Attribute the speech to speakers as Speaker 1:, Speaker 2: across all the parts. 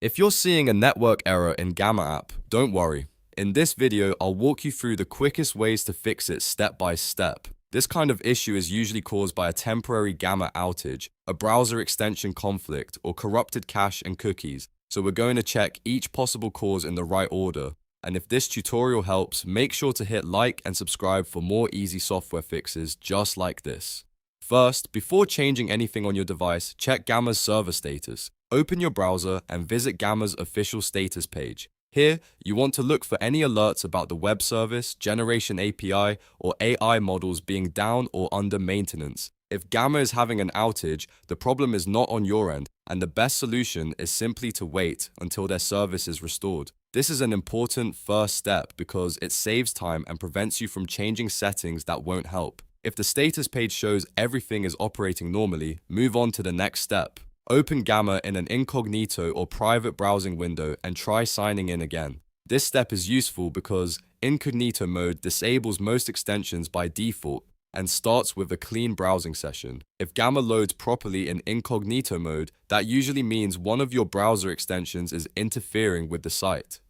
Speaker 1: If you're seeing a network error in Gamma app, don't worry. In this video, I'll walk you through the quickest ways to fix it step by step. This kind of issue is usually caused by a temporary Gamma outage, a browser extension conflict, or corrupted cache and cookies. So we're going to check each possible cause in the right order. And if this tutorial helps, make sure to hit like and subscribe for more easy software fixes just like this. First, before changing anything on your device, check Gamma's server status. Open your browser and visit Gamma's official status page. Here, you want to look for any alerts about the web service, generation API, or AI models being down or under maintenance. If Gamma is having an outage, the problem is not on your end, and the best solution is simply to wait until their service is restored. This is an important first step because it saves time and prevents you from changing settings that won't help. If the status page shows everything is operating normally, move on to the next step. Open Gamma in an incognito or private browsing window and try signing in again. This step is useful because Incognito Mode disables most extensions by default and starts with a clean browsing session. If Gamma loads properly in Incognito Mode, that usually means one of your browser extensions is interfering with the site.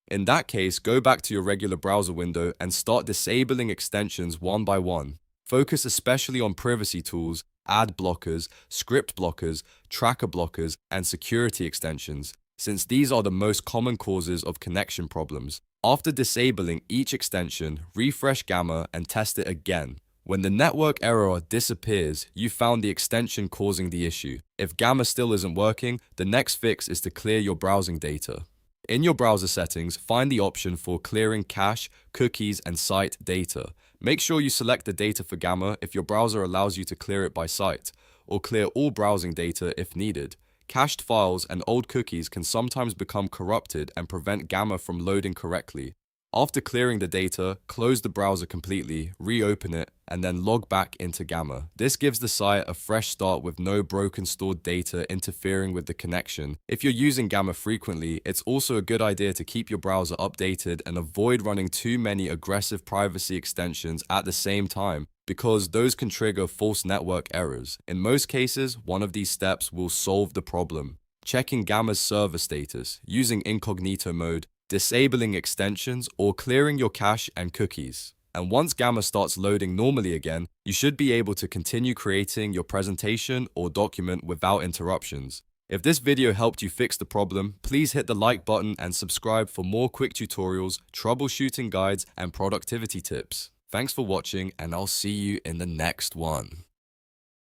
Speaker 1: In that case, go back to your regular browser window and start disabling extensions one by one. Focus especially on privacy tools, ad blockers, script blockers, tracker blockers, and security extensions, since these are the most common causes of connection problems. After disabling each extension, refresh Gamma and test it again. When the network error disappears, you found the extension causing the issue. If Gamma still isn't working, the next fix is to clear your browsing data. In your browser settings, find the option for clearing cache, cookies, and site data. Make sure you select the data for Gamma if your browser allows you to clear it by site, or clear all browsing data if needed. Cached files and old cookies can sometimes become corrupted and prevent Gamma from loading correctly. After clearing the data, close the browser completely, reopen it, and then log back into Gamma. This gives the site a fresh start with no broken stored data interfering with the connection. If you're using Gamma frequently, it's also a good idea to keep your browser updated and avoid running too many aggressive privacy extensions at the same time, because those can trigger false network errors. In most cases, one of these steps will solve the problem. Checking Gamma's server status, using Incognito Mode, disabling extensions, or clearing your cache and cookies. And once Gamma starts loading normally again, you should be able to continue creating your presentation or document without interruptions. If this video helped you fix the problem, please hit the like button and subscribe for more quick tutorials, troubleshooting guides, and productivity tips. Thanks for watching, and I'll see you in the next one.